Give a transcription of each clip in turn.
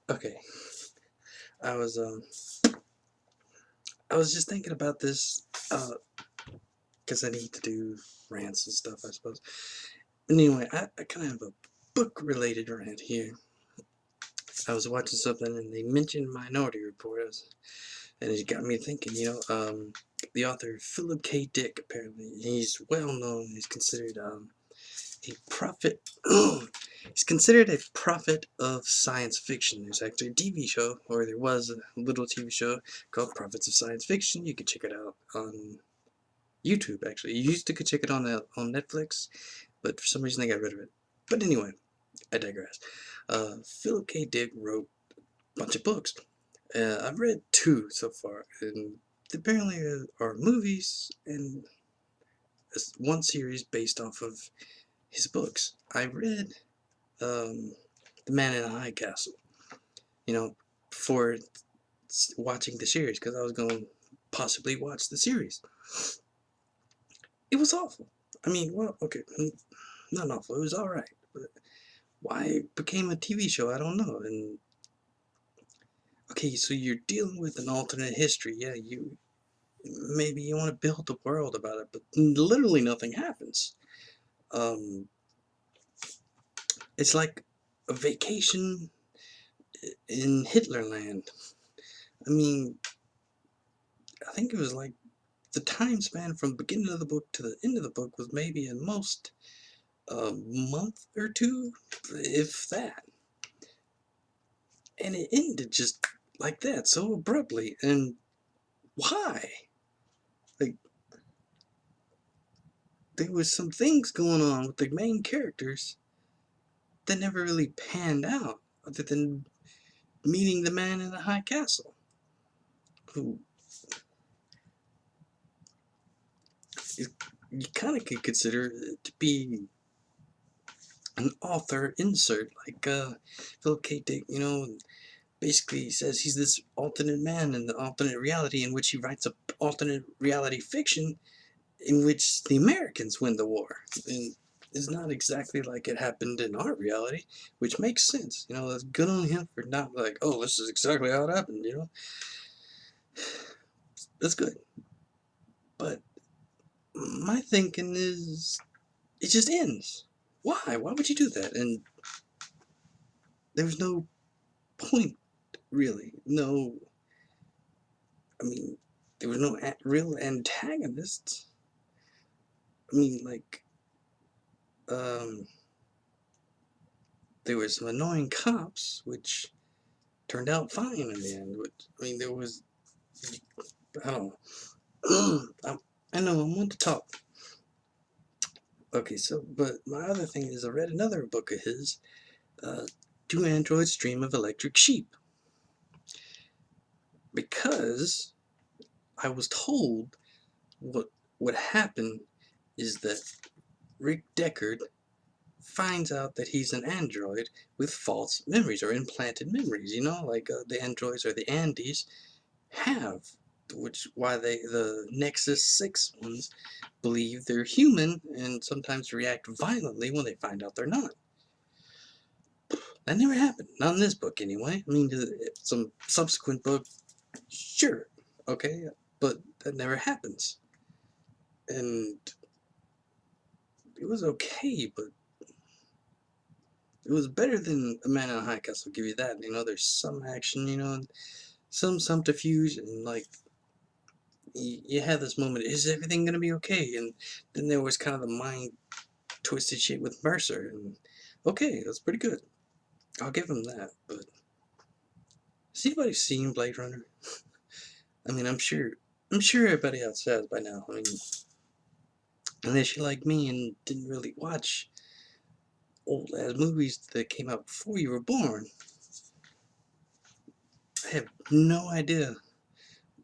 Okay, I was I was just thinking about this because I need to do rants and stuff, I suppose. Anyway, I kind of have a book related rant here. I was watching something and they mentioned Minority Report, and it got me thinking. The author Philip K. Dick, apparently he's well known. He's considered a prophet. He's considered a prophet of science fiction. There's actually a TV show, or there was a little TV show called Prophets of Science Fiction. You can check it out on YouTube. Actually, you used to could check it on Netflix, but for some reason they got rid of it. But anyway, I digress. Philip K. Dick wrote a bunch of books. I've read two so far, and apparently are movies and one series based off of his books. I read um, The Man in the High Castle, you know, before watching the series because I was going to possibly watch the series. It was awful. I mean, well, okay, not awful. It was all right, but why it became a TV show, I don't know. And okay, so you're dealing with an alternate history. Yeah, you maybe you want to build the world about it, but literally nothing happens. Um, it's like a vacation in Hitlerland. I mean, I think it was like the time span from the beginning of the book to the end of the book was maybe at most a month or two, if that. And it ended just like that, so abruptly. And why? Like, there was some things going on with the main characters that never really panned out, other than meeting the man in the high castle, who you kind of could consider to be an author insert, like Philip K. Dick, basically he says he's this alternate man in the alternate reality in which he writes a alternate reality fiction in which the Americans win the war. And it's not exactly like it happened in our reality, which makes sense. That's good on him for not like, oh, this is exactly how it happened. That's good. But my thinking is, it just ends. Why? Why would you do that? And there's no point, really. No, I mean, there was no real antagonist. I mean, like, um, there was some annoying cops, which turned out fine in the end. But, I mean, there was, I don't know. I know, I want to talk. Okay, so, but my other thing is I read another book of his, uh, Do Androids Dream of Electric Sheep? Because I was told what would happen is that Rick Deckard finds out that he's an android with false memories or implanted memories, like the androids or the Andes have, which why the Nexus 6 ones believe they're human and sometimes react violently when they find out they're not. That never happened. Not in this book, anyway. I mean, some subsequent book, sure, okay, but that never happens. And it was okay, but it was better than A Man in a High Castle, I'll give you that. There's some action, and some subterfuge, and like, you had this moment, is everything gonna be okay? And then there was kind of the mind twisted shit with Mercer, and okay, that's pretty good. I'll give him that, but has anybody seen Blade Runner? I mean, I'm sure everybody else has by now. I mean, unless you're like me and didn't really watch old ass movies that came out before you were born, I have no idea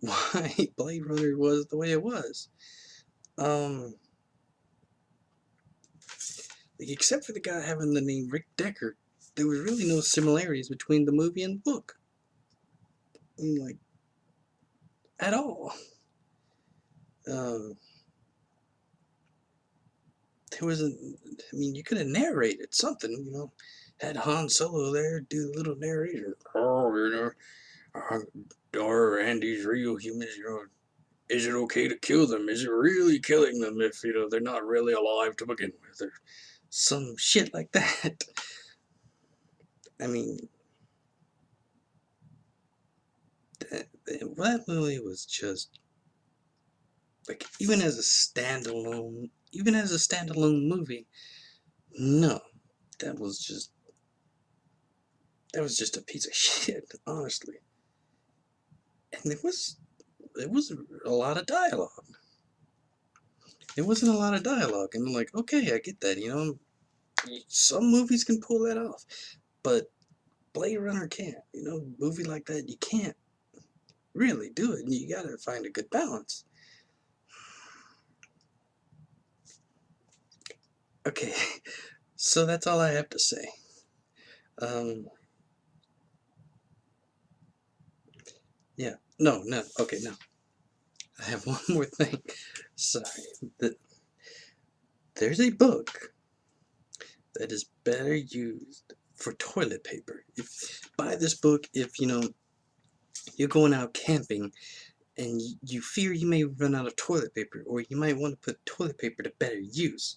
why Blade Runner was the way it was. Um, like, except for the guy having the name Rick Deckard, there was really no similarities between the movie and the book. I mean, like, at all. Uh, there was a, I mean, you could have narrated something, had Han Solo there do the little narration. Oh, are Andy's real humans, is it okay to kill them? Is it really killing them if, they're not really alive to begin with? Or some shit like that. I mean, that movie was just, like, even as a standalone movie, no, that was just, a piece of shit, honestly. And it was a lot of dialogue. It wasn't a lot of dialogue, and I'm like, okay, I get that, some movies can pull that off, but Blade Runner can't. Movie like that, you can't really do it, and you gotta find a good balance. Okay, so that's all I have to say. Yeah, no, okay, no. I have one more thing. Sorry. There's a book that is better used for toilet paper. Buy this book if, you're going out camping and you fear you may run out of toilet paper, or you might want to put toilet paper to better use.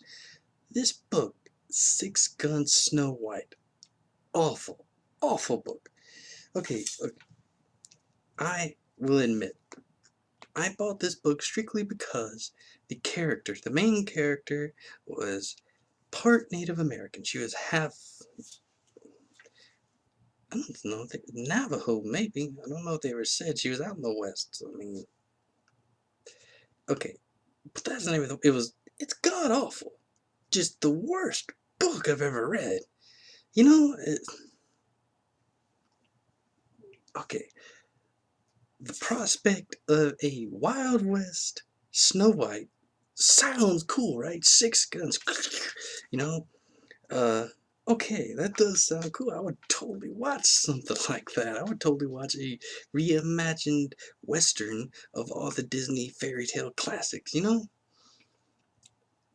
This book, Six Gun Snow White, awful, awful book. Okay, I will admit, I bought this book strictly because the main character, was part Native American. She was half, I don't know, Navajo maybe. I don't know if they ever said. She was out in the West. I mean, okay, but that's not even, it's god awful. Just the worst book I've ever read. Okay, the prospect of a Wild West Snow White sounds cool, right? Six guns, you know. Uh, okay, that does sound cool. I would totally watch something like that. I would totally watch a reimagined Western of all the Disney fairy tale classics,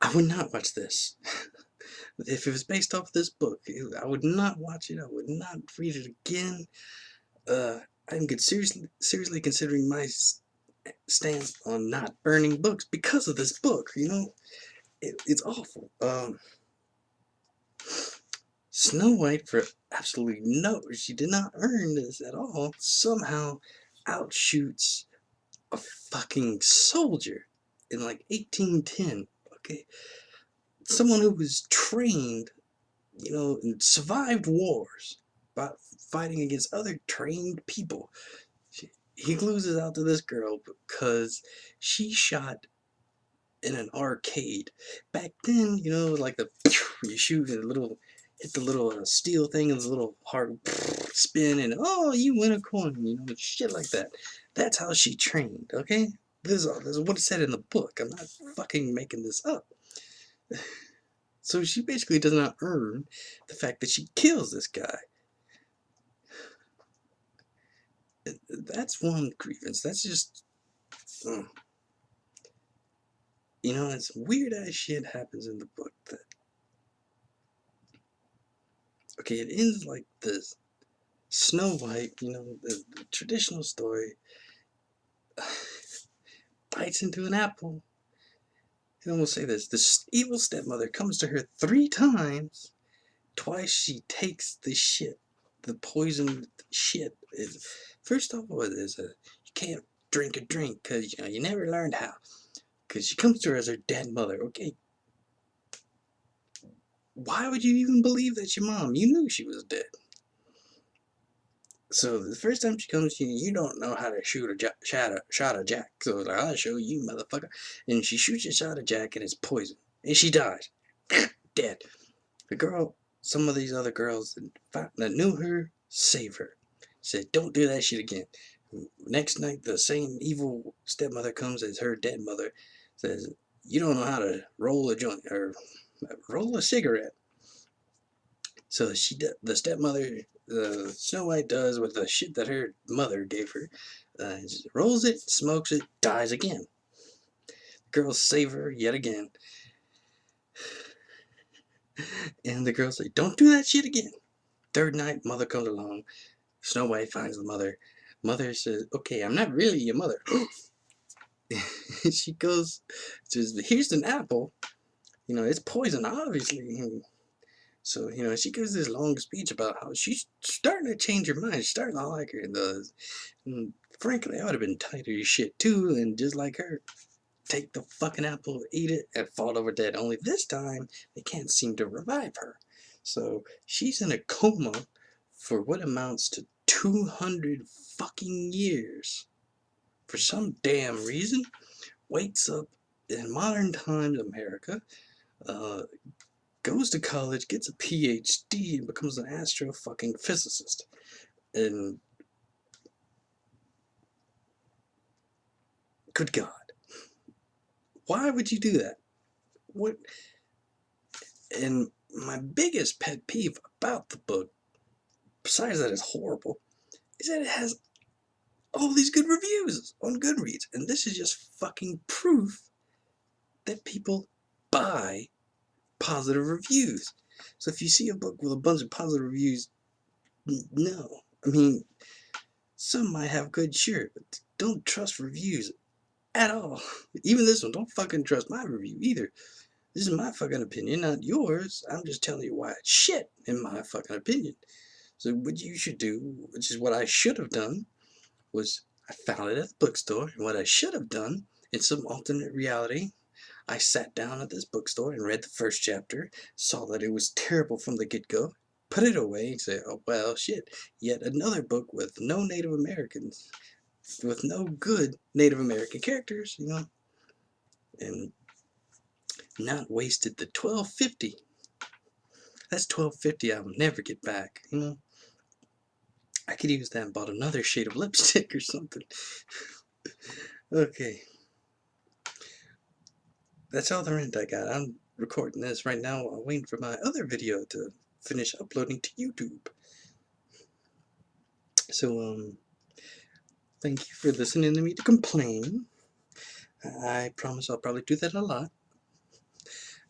I would not watch this. If it was based off this book, I would not watch it. I would not read it again. I'm seriously considering my stance on not burning books because of this book. It's awful. Snow White, for absolutely no, she did not earn this at all, somehow outshoots a fucking soldier in like 1810. Okay, someone who was trained, and survived wars by fighting against other trained people. He loses out to this girl because she shot in an arcade. Back then, like you shoot a little, hit the little steel thing and the little hard spin, and oh, you win a coin, shit like that. That's how she trained, okay? This is what it said in the book. I'm not fucking making this up. So she basically does not earn the fact that she kills this guy. That's one grievance. That's just, it's weird ass shit happens in the book that, okay, it ends like this. Snow White, the traditional story, bites into an apple. I almost say this. The evil stepmother comes to her 3 times. Twice she takes the shit, the poisoned shit. First off, you can't drink a drink because you never learned how. Because she comes to her as her dead mother. Okay, why would you even believe that's your mom? You knew she was dead. So the first time she comes to you, you don't know how to shoot a shot of Jack. So like, I'll show you, motherfucker. And she shoots a shot of Jack and it's poison. And she dies. Dead. The girl, some of these other girls that knew her, save her. Said, don't do that shit again. Next night, the same evil stepmother comes as her dead mother. Says, you don't know how to roll a joint or roll a cigarette. So the stepmother, Snow White, does with the shit that her mother gave her. Rolls it, smokes it, dies again. Girls save her yet again. And the girls say, don't do that shit again. Third night, mother comes along. Snow White finds the mother. Mother says, okay, I'm not really your mother. She goes, says, here's an apple. You know, it's poison, obviously. So, you know, she gives this long speech about how she's starting to change her mind. She's starting to like her. And frankly, I would have been tighter as shit too, and just like her, take the fucking apple, eat it, and fall over dead. Only this time, they can't seem to revive her. So she's in a coma for what amounts to 200 fucking years. For some damn reason, wakes up in modern times America, uh, goes to college, gets a PhD, and becomes an astro fucking physicist. And good God, why would you do that? What? And my biggest pet peeve about the book, besides that it's horrible, is that it has all these good reviews on Goodreads. And this is just fucking proof that people buy positive reviews. So if you see a book with a bunch of positive reviews, no. I mean, some might have good, sure, but don't trust reviews at all. Even this one, don't fucking trust my review either. This is my fucking opinion, not yours. I'm just telling you why it's shit, in my fucking opinion. So what you should do, which is what I should have done, was I found it at the bookstore, and what I should have done, in some alternate reality, I sat down at this bookstore and read the first chapter, saw that it was terrible from the get-go, put it away and said, oh well, shit, yet another book with no Native Americans, with no good Native American characters, you know, and not wasted the $12.50. That's $12.50 I'll never get back, you know. I could use that and bought another shade of lipstick or something. Okay. That's all the rant I got. I'm recording this right now while waiting for my other video to finish uploading to YouTube. So, thank you for listening to me to complain. I promise I'll probably do that a lot.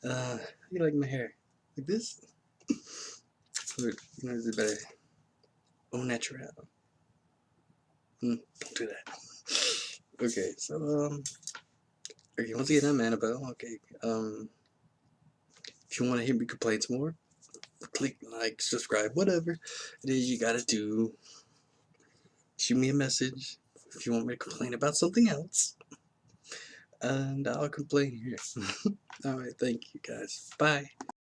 How do you like my hair? Like this? Or, you know, is it better? Au naturel. Don't do that. Okay, so, okay, once again, I'm Annabelle. Okay, if you want to hear me complain some more, click like, subscribe, whatever it is you gotta do. Shoot me a message if you want me to complain about something else, and I'll complain here. Alright, thank you guys. Bye.